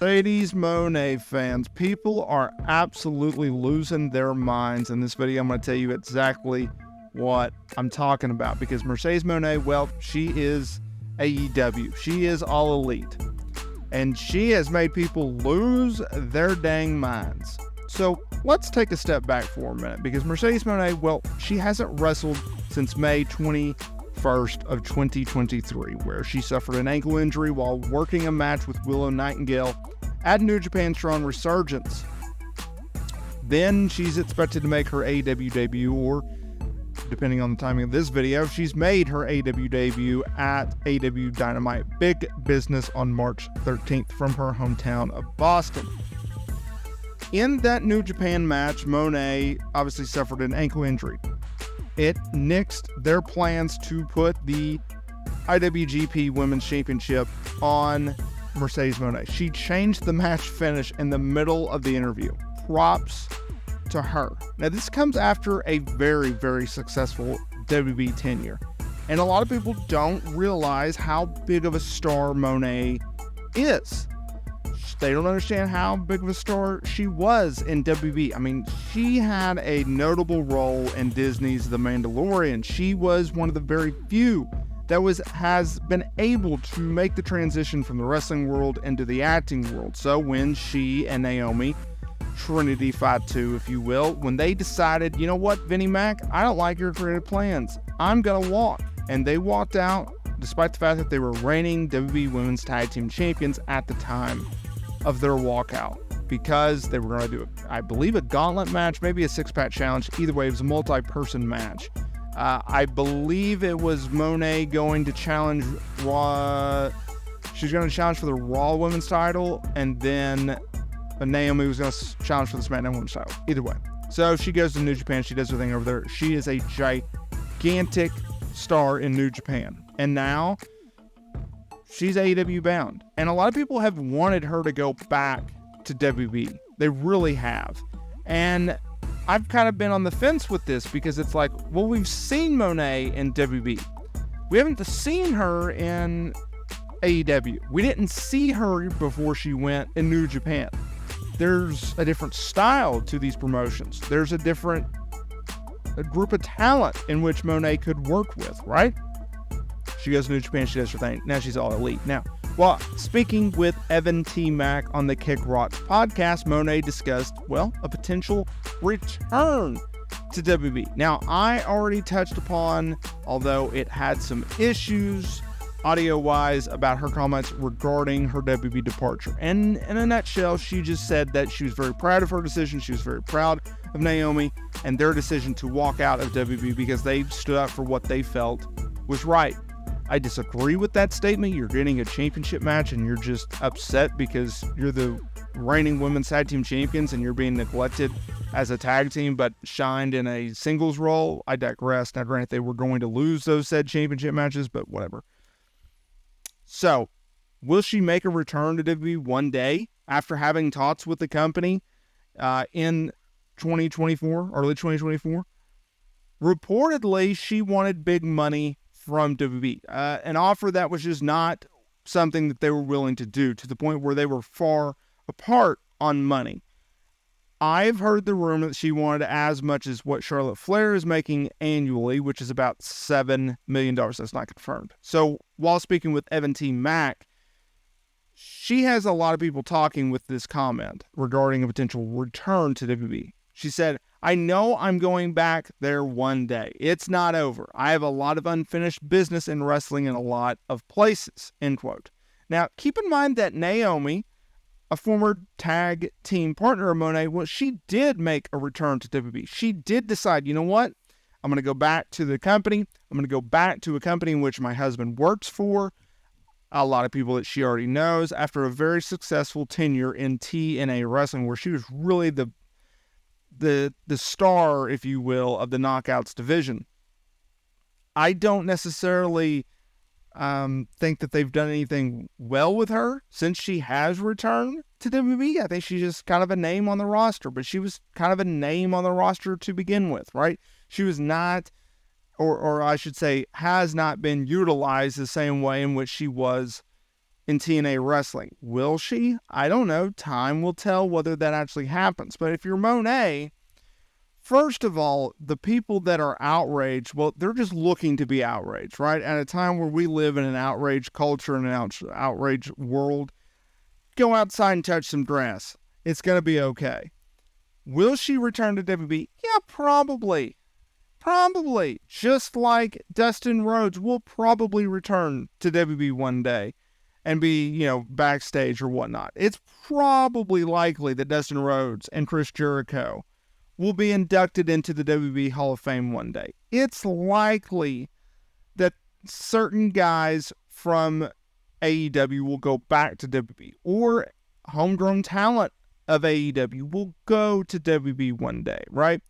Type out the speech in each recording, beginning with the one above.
Ladies, Mone fans, people are absolutely losing their minds. In this video, I'm going to tell you exactly what I'm talking about, because Mercedes Mone, well, she is AEW. She is All Elite. And she has made people lose their dang minds. So let's take a step back for a minute, because Mercedes Mone, well, she hasn't wrestled since May 21st of 2023, where she suffered an ankle injury while working a match with Willow Nightingale at New Japan Strong Resurgence. Then she's expected to make her AEW debut, or depending on the timing of this video, she's made her AEW debut at AEW Dynamite Big Business on March 13th from her hometown of Boston. In that New Japan match, Mone obviously suffered an ankle injury. It nixed their plans to put the IWGP Women's Championship on Mercedes Mone. She changed the match finish in the middle of the interview. Props to her. Now, this comes after a very, very successful WWE tenure. And a lot of people don't realize how big of a star Mone is. They don't understand how big of a star she was in WB. I mean, she had a notable role in Disney's The Mandalorian. She was one of the very few that has been able to make the transition from the wrestling world into the acting world. So when she and Naomi, Trinity Fatu, if you will, when they decided, you know what, Vinnie Mac, I don't like your creative plans, I'm gonna walk. And they walked out, despite the fact that they were reigning WWE Women's Tag Team Champions at the time of their walkout, because they were going to do, I believe, a gauntlet match, maybe a six-pack challenge. Either way, it was a multi-person match. I believe it was Mone going to challenge Raw. She's going to challenge for the Raw Women's title, and then Naomi was going to challenge for the SmackDown Women's title. Either way. So she goes to New Japan. She does her thing over there. She is a gigantic star in New Japan. And now she's AEW bound. And a lot of people have wanted her to go back to WB. They really have. And I've kind of been on the fence with this, because it's like, well, we've seen Mone in WB. We haven't seen her in AEW. We didn't see her before she went in New Japan. There's a different style to these promotions. There's a different group of talent in which Mone could work with, right? She goes to New Japan, she does her thing. Now she's All Elite. Now, while speaking with Evan T. Mack on the Kick Rocks podcast, Mone discussed, well, a potential return to WB. Now, I already touched upon, although it had some issues audio-wise, about her comments regarding her WB departure. And in a nutshell, she just said that she was very proud of her decision. She was very proud of Naomi and their decision to walk out of WB, because they stood up for what they felt was right. I disagree with that statement. You're getting a championship match and you're just upset because you're the reigning women's tag team champions and you're being neglected as a tag team but shined in a singles role. I digress. Now, granted, they were going to lose those said championship matches, but whatever. So, will she make a return to WWE one day after having talks with the company in 2024, early 2024? Reportedly, she wanted big money from WWE, an offer that was just not something that they were willing to do, to the point where they were far apart on money. I've heard the rumor that she wanted as much as what Charlotte Flair is making annually, which is about $7 million. That's not confirmed. So while speaking with Evan T. Mack, she has a lot of people talking with this comment regarding a potential return to WWE. She said, I know I'm going back there one day. It's not over. I have a lot of unfinished business in wrestling in a lot of places, end quote. Now, keep in mind that Naomi, a former tag team partner of Mone, well, she did make a return to WWE. She did decide, you know what? I'm going to go back to the company. I'm going to go back to a company in which my husband works for. A lot of people that she already knows, after a very successful tenure in TNA wrestling, where she was really the star, if you will, of the Knockouts division. I don't necessarily think that they've done anything well with her since she has returned to WWE. I think she's just kind of a name on the roster, but she was kind of a name on the roster to begin with, right? She was not, or I should say, has not been utilized the same way in which she was in TNA wrestling. Will she? I don't know. Time will tell whether that actually happens. But if you're Mone, first of all, the people that are outraged, well, they're just looking to be outraged, right? At a time where we live in an outrage culture and an outrage world, go outside and touch some grass. It's going to be okay. Will she return to WB? Yeah, probably. Probably. Just like Dustin Rhodes will probably return to WB one day and be, backstage or whatnot. It's probably likely that Dustin Rhodes and Chris Jericho will be inducted into the WB Hall of Fame one day. It's likely that certain guys from AEW will go back to WB, or homegrown talent of AEW will go to WB one day, right?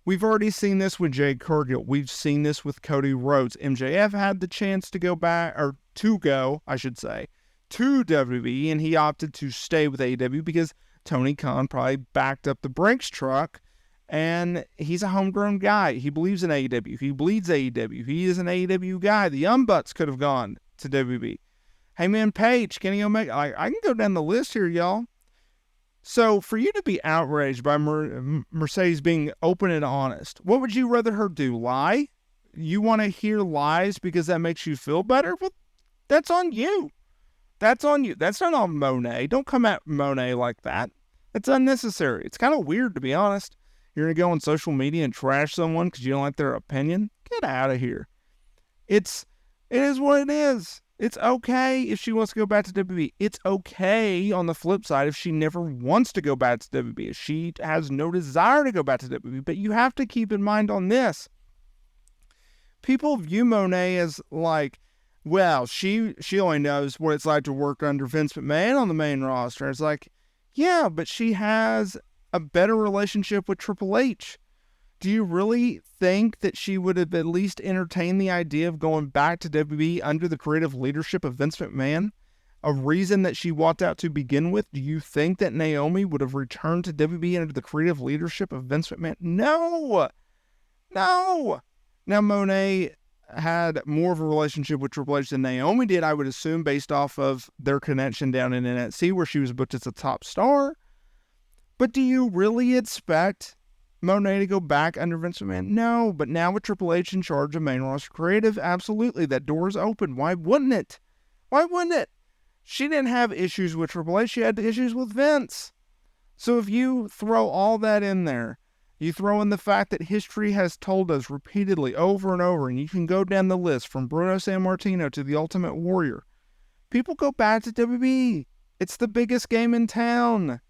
We've already seen this with Jade Cargill. We've seen this with Cody Rhodes. MJF had the chance to go back, or to go, I should say, to WB, and he opted to stay with AEW because Tony Khan probably backed up the brakes truck, and he's a homegrown guy. He believes in AEW. He bleeds AEW. He is an AEW guy. The Young Bucks could have gone to WB. Hangman Page, Kenny Omega. I can go down the list here, y'all. So for you to be outraged by Mercedes being open and honest, what would you rather her do? Lie? You want to hear lies because that makes you feel better? Well, that's on you. That's on you. That's not on Mone. Don't come at Mone like that. It's unnecessary. It's kind of weird, to be honest. You're going to go on social media and trash someone because you don't like their opinion? Get out of here. It is what it is. It's okay if she wants to go back to WB. It's okay on the flip side if she never wants to go back to WB. If she has no desire to go back to WB. But you have to keep in mind on this. People view Mone as like, well, she only knows what it's like to work under Vince McMahon on the main roster. It's like, yeah, but she has a better relationship with Triple H. Do you really think that she would have at least entertained the idea of going back to WB under the creative leadership of Vince McMahon? A reason that she walked out to begin with? Do you think that Naomi would have returned to WB under the creative leadership of Vince McMahon? No! Now, Mone had more of a relationship with Triple H than Naomi did, I would assume, based off of their connection down in NXT, where she was booked as a top star. But do you really expect Mone to go back under Vince McMahon? No, but now with Triple H in charge of main roster creative, absolutely, that door is open. Why wouldn't it? Why wouldn't it? She didn't have issues with Triple H, she had issues with Vince. So if you throw all that in there, you throw in the fact that history has told us repeatedly over and over, and you can go down the list from Bruno Sammartino to the Ultimate Warrior. People go back to WB. It's the biggest game in town.